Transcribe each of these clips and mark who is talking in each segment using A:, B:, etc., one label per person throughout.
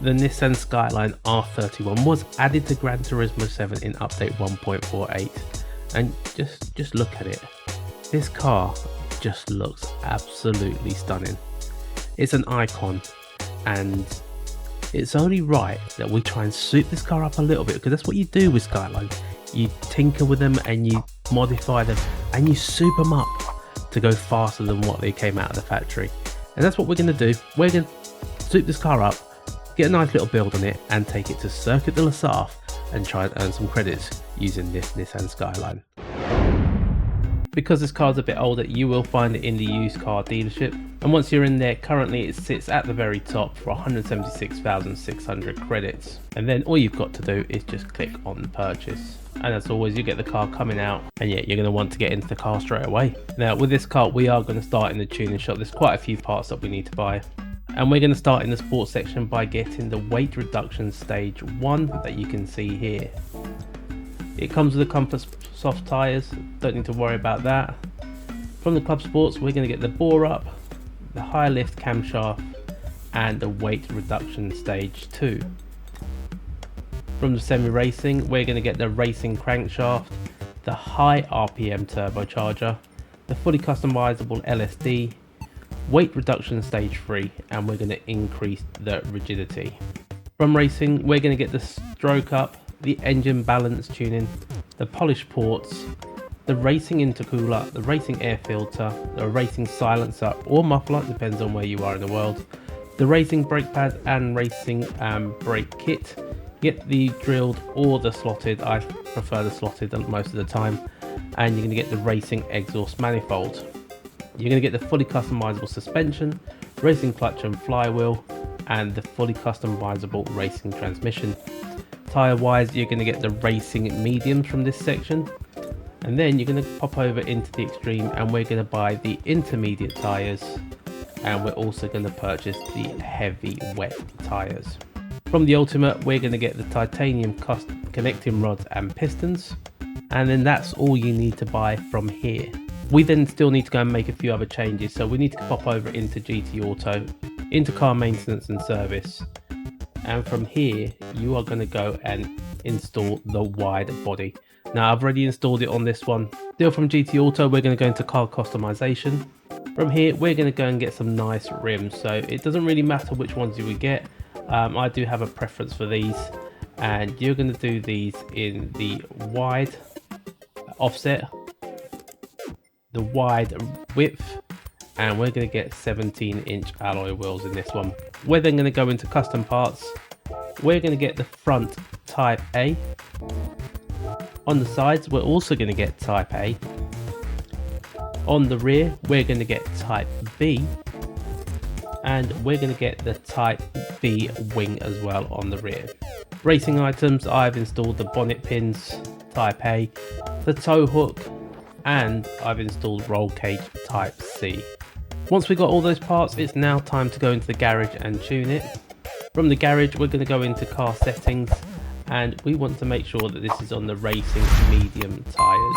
A: the Nissan Skyline R31 was added to Gran Turismo 7 in update 1.48, and just look at it. This car just looks absolutely stunning. It's an icon, and it's only right that we try and soup this car up a little bit, because that's what you do with Skylines. You tinker with them and you modify them and you soup them up to go faster than what they came out of the factory. And that's what we're going to do. We're going to soup this car up, get a nice little build on it, and take it to Circuit de la Sarthe and try and earn some credits using this Nissan Skyline. Because this car's a bit older, you will find it in the used car dealership, and once you're in there, currently it sits at the very top for 176,600 credits, and then all you've got to do is just click on purchase. And as always, you get the car coming out, and yeah, you're going to want to get into the car straight away. Now with this car, we are going to start in the tuning shop. There's quite a few parts that we need to buy, and we're going to start in the sports section by getting the weight reduction stage 1 that you can see here. It comes with the Comfort soft tyres, don't need to worry about that. From the Club Sports, we're going to get the bore up, the high lift camshaft, and the weight reduction stage 2. From the semi racing, we're going to get the racing crankshaft, the high RPM turbocharger, the fully customizable LSD, weight reduction stage 3, and we're going to increase the rigidity. From racing, we're going to get the stroke up, the engine balance tuning, the polished ports, the racing intercooler, the racing air filter, the racing silencer or muffler, depends on where you are in the world, the racing brake pads and racing brake kit. Get the drilled or the slotted, I prefer the slotted most of the time, and you're going to get the racing exhaust manifold. You're going to get the fully customizable suspension, racing clutch and flywheel, and the fully customizable racing transmission. Tyre wise, you're going to get the racing mediums from this section, and then you're going to pop over into the extreme, and we're going to buy the intermediate tyres, and we're also going to purchase the heavy wet tyres. From the ultimate, we're going to get the titanium connecting rods and pistons, and then that's all you need to buy from here. We then still need to go and make a few other changes, so we need to pop over into GT Auto, into car maintenance and service. And from here, you are going to go and install the wide body. Now, I've already installed it on this one. Still from GT Auto, we're going to go into car customization. From here, we're going to go and get some nice rims. So it doesn't really matter which ones you would get. I do have a preference for these. And you're going to do these in the wide offset, the wide width, and we're going to get 17-inch alloy wheels in this one. We're then going to go into custom parts. We're going to get the front type A. On the sides, we're also going to get type A. On the rear, we're going to get type B. And we're going to get the type B wing as well on the rear. Racing items, I've installed the bonnet pins type A, the tow hook, and I've installed roll cage type C. Once we've got all those parts, it's now time to go into the garage and tune it. From the garage, we're going to go into car settings, and we want to make sure that this is on the racing medium tyres.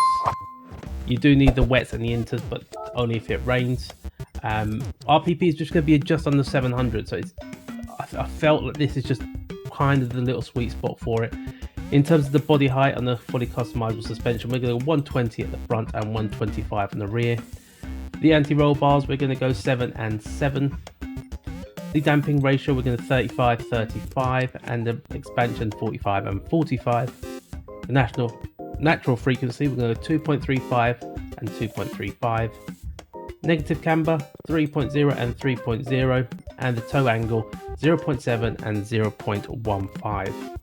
A: You do need the wets and the inters, but only if it rains. RPP is just going to be just under 700, so I felt like this is just kind of the little sweet spot for it. In terms of the body height and the fully customizable suspension, we're going to go 120 at the front and 125 on the rear. The anti-roll bars, we're going to go 7 and 7. The damping ratio, we're going to 35, 35, and the expansion 45 and 45. The natural frequency, we're going to go 2.35 and 2.35. Negative camber 3.0 and 3.0, and the toe angle 0.7 and 0.15.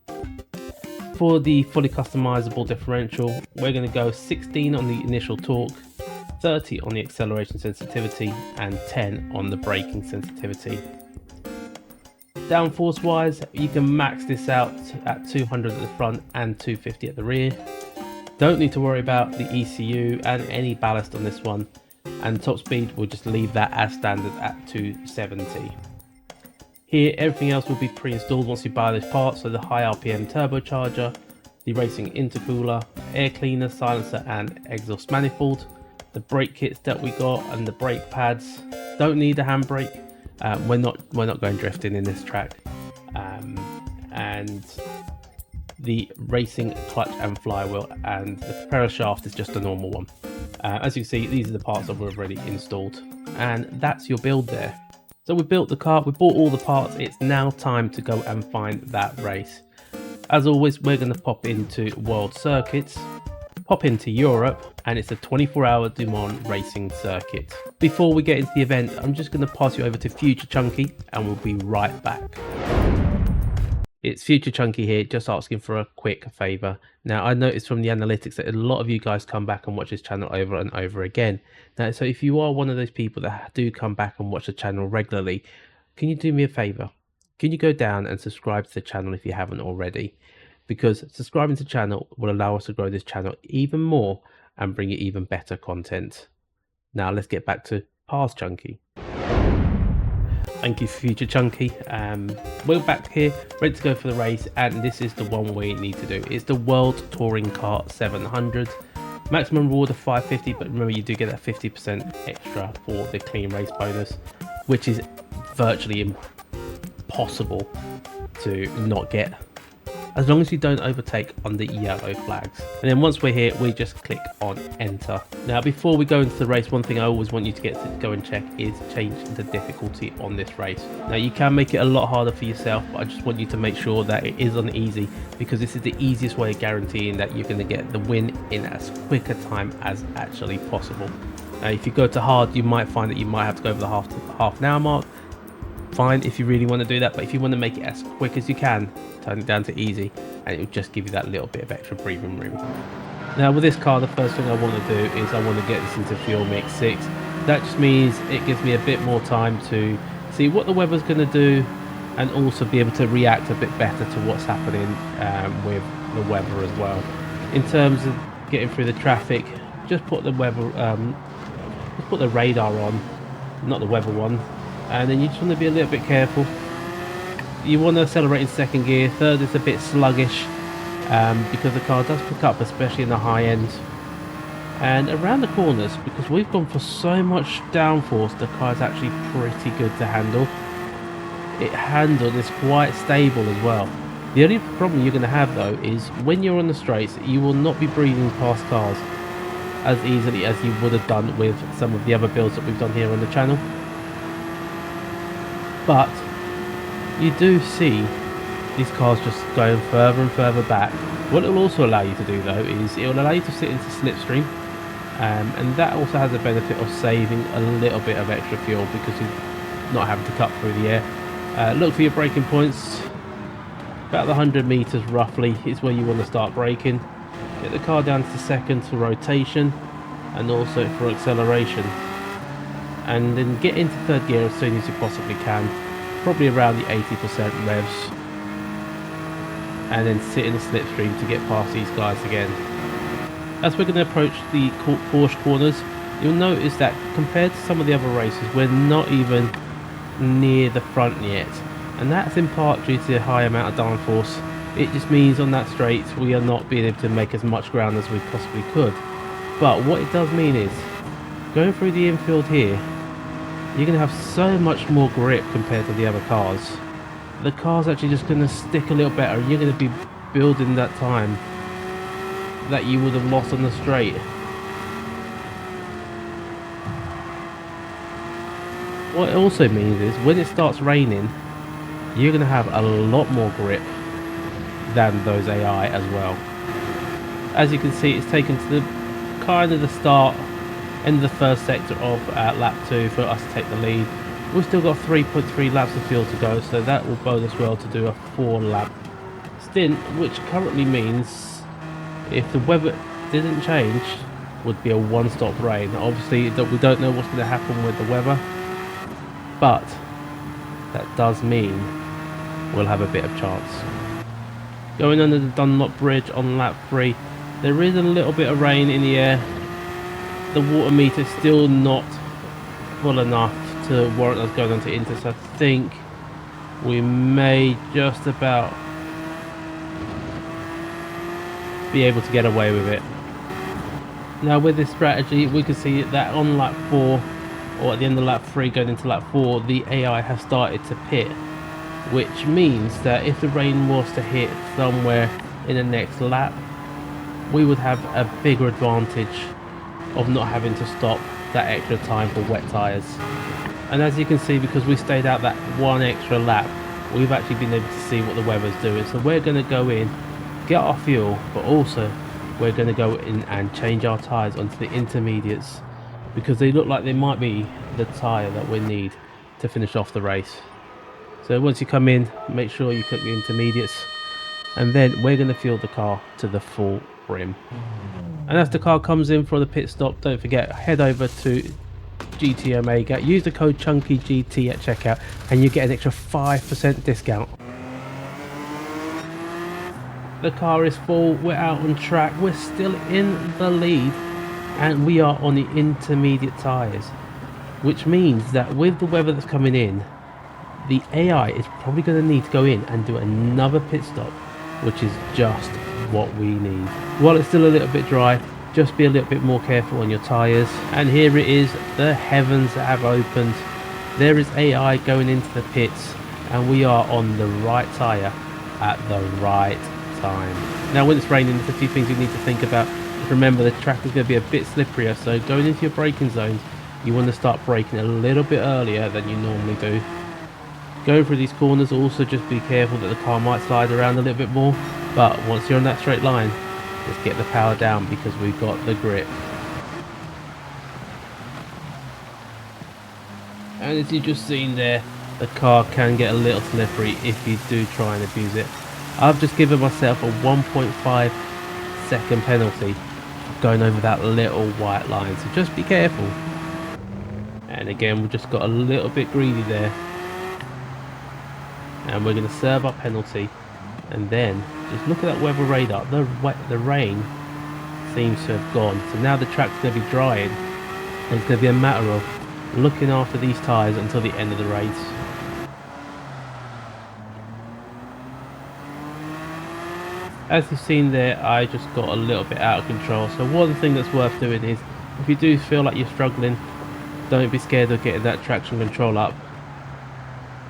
A: For the fully customizable differential, we're going to go 16 on the initial torque, 30 on the acceleration sensitivity, and 10 on the braking sensitivity. Downforce wise, you can max this out at 200 at the front and 250 at the rear. Don't need to worry about the ECU and any ballast on this one, and top speed, we'll just leave that as standard at 270. Here, everything else will be pre-installed once you buy this part, so the high RPM turbocharger, the racing intercooler, air cleaner, silencer and exhaust manifold, the brake kits that we got, and the brake pads. Don't need a handbrake. We're not going drifting in this track. and the racing clutch and flywheel, and the propeller shaft is just a normal one. As you can see, these are the parts that we've already installed, and that's your build there. So we built the car, we bought all the parts, it's now time to go and find that race. As always, we're going to pop into World Circuits, pop into Europe, and it's a 24-hour Du Mans racing circuit. Before we get into the event, I'm just going to pass you over to Future Chunky, and we'll be right back. It's Future Chunky here, just asking for a quick favour. Now, I noticed from the analytics that a lot of you guys come back and watch this channel over and over again. Now, so if you are one of those people that do come back and watch the channel regularly, can you do me a favour? Can you go down and subscribe to the channel if you haven't already? Because subscribing to the channel will allow us to grow this channel even more and bring you even better content. Now, let's get back to Past Chunky. Thank you, Future Chunky. We're back here, ready to go for the race, and this is the one we need to do. It's the World Touring Car 700. Maximum reward of 550, but remember you do get that 50% extra for the clean race bonus, which is virtually impossible to not get, as long as you don't overtake on the yellow flags. And then once we're here, we just click on enter. Now, before we go into the race, one thing I always want you to go and check is change the difficulty on this race. Now, you can make it a lot harder for yourself, but I just want you to make sure that it is on easy, because this is the easiest way of guaranteeing that you're going to get the win in as quick a time as actually possible. Now, if you go to hard, you might find that you might have to go over the half an hour mark. Fine if you really want to do that, but if you want to make it as quick as you can, turn it down to easy, and it will just give you that little bit of extra breathing room. Now, with this car, the first thing I want to do is I want to get this into Fuel Mix 6. That just means it gives me a bit more time to see what the weather's going to do, and also be able to react a bit better to what's happening with the weather as well. In terms of getting through the traffic, just put the weather, just put the radar on, not the weather one. And then you just want to be a little bit careful. You want to accelerate in second gear. Third is a bit sluggish because the car does pick up, especially in the high end. And around the corners, because we've gone for so much downforce, the car is actually pretty good to handle. It handled is quite stable as well. The only problem you're going to have though is when you're on the straights, you will not be breathing past cars as easily as you would have done with some of the other builds that we've done here on the channel. But you do see these cars just going further and further back. What it will also allow you to do though is it will allow you to sit into slipstream, and that also has the benefit of saving a little bit of extra fuel because you're not having to cut through the air. Look for your braking points. About the 100 meters roughly is where you want to start braking. Get the car down to second for rotation and also for acceleration. And then get into third gear as soon as you possibly can, probably around the 80% revs, and then sit in the slipstream to get past these guys again. As we're going to approach the Porsche corners, you'll notice that compared to some of the other races, we're not even near the front yet, and that's in part due to the high amount of downforce. It just means on that straight we are not being able to make as much ground as we possibly could. But what it does mean is, going through the infield here, you're going to have so much more grip compared to the other cars. The car's actually just going to stick a little better. You're going to be building that time that you would have lost on the straight. What it also means is when it starts raining, you're going to have a lot more grip than those AI as well. As you can see, it's taken to the kind of the start end of the first sector of lap 2 for us to take the lead. We've still got 3.3 laps of fuel to go, so that will bode us well to do a 4-lap stint, which currently means if the weather didn't change, would be a one-stop rain. Obviously we don't know what's going to happen with the weather, but that does mean we'll have a bit of chance. Going under the Dunlop Bridge on lap 3, there is a little bit of rain in the air. The water meter is still not full enough to warrant us going on to Inter, so I think we may just about be able to get away with it. Now with this strategy, we can see that on lap 4, or at the end of lap 3 going into lap 4, the AI has started to pit. which means that if the rain was to hit somewhere in the next lap, we would have a bigger advantage of not having to stop that extra time for wet tyres. And as you can see, because we stayed out that one extra lap, we've actually been able to see what the weather's doing. So we're going to go in, get our fuel, but also we're going to go in and change our tyres onto the intermediates, because they look like they might be the tyre that we need to finish off the race. So once you come in, make sure you click the intermediates, and then we're going to fuel the car to the full brim. And as the car comes in for the pit stop, don't forget, head over to GT Omega, use the code CHUNKYGT at checkout, and you get an extra 5% discount. The car is full, we're out on track, we're still in the lead, and we are on the intermediate tyres, which means that with the weather that's coming in, the AI is probably going to need to go in and do another pit stop, which is just what we need. While it's still a little bit dry, just be a little bit more careful on your tyres. And here it is, the heavens have opened. There is AI going into the pits, and we are on the right tyre at the right time. Now when it's raining, there's a few things you need to think about. Remember, the track is going to be a bit slipperier, so going into your braking zones, you want to start braking a little bit earlier than you normally do. Going through these corners, also just be careful that the car might slide around a little bit more, but once you're on that straight line, just get the power down, because we've got the grip. And as you just seen there, the car can get a little slippery if you do try and abuse it. I've just given myself a 1.5 second penalty for going over that little white line, so just be careful. And again, we've just got a little bit greedy there, and we're going to serve our penalty. And then just look at that weather radar, the rain seems to have gone, so now the track's going to be drying, and it's going to be a matter of looking after these tyres until the end of the race. As you've seen there, I just got a little bit out of control, so one thing that's worth doing is, if you do feel like you're struggling, don't be scared of getting that traction control up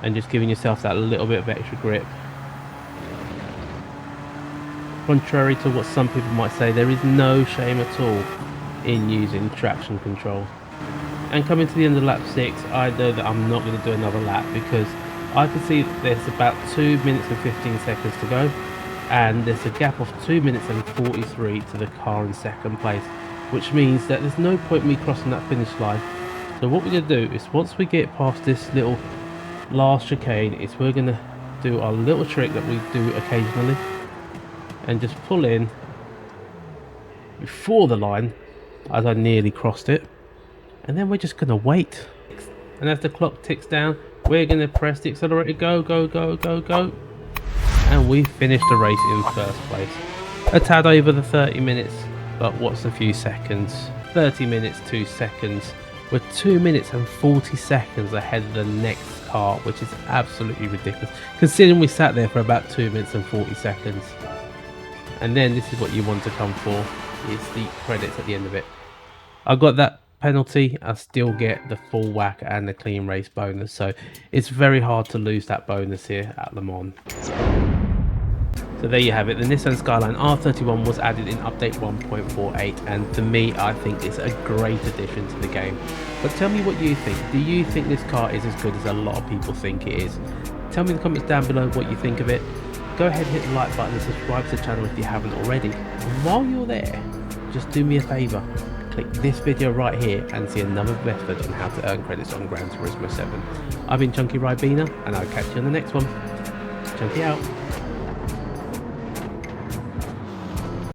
A: and just giving yourself that little bit of extra grip. Contrary to what some people might say, there is no shame at all in using traction control. And coming to the end of lap 6, I know that I'm not going to do another lap, because I can see that there's about 2 minutes and 15 seconds to go, and there's a gap of 2 minutes and 43 to the car in second place, which means that there's no point me crossing that finish line. So what we're going to do is, once we get past this little last chicane, is we're going to do our little trick that we do occasionally, and just pull in before the line, as I nearly crossed it, and then we're just going to wait. And as the clock ticks down, we're going to press the accelerator, go, go, go, go, go, and we finished the race in first place. A tad over the 30 minutes, but what's a few seconds? 30 minutes 2 seconds. We're 2 minutes and 40 seconds ahead of the next car, which is absolutely ridiculous, considering we sat there for about 2 minutes and 40 seconds. And then this is what you want to come for, is the credits at the end of it. I got that penalty, I still get the full whack and the clean race bonus, so it's very hard to lose that bonus here at Le Mans. So there you have it, the Nissan Skyline R31 was added in update 1.48, and for me, I think it's a great addition to the game. But tell me what you think. Do you think this car is as good as a lot of people think it is? Tell me in the comments down below what you think of it. Go ahead and hit the like button and subscribe to the channel if you haven't already. And while you're there, just do me a favour, click this video right here and see another method on how to earn credits on Gran Turismo 7. I've been Chunky Ribena, and I'll catch you on the next one. Chunky out.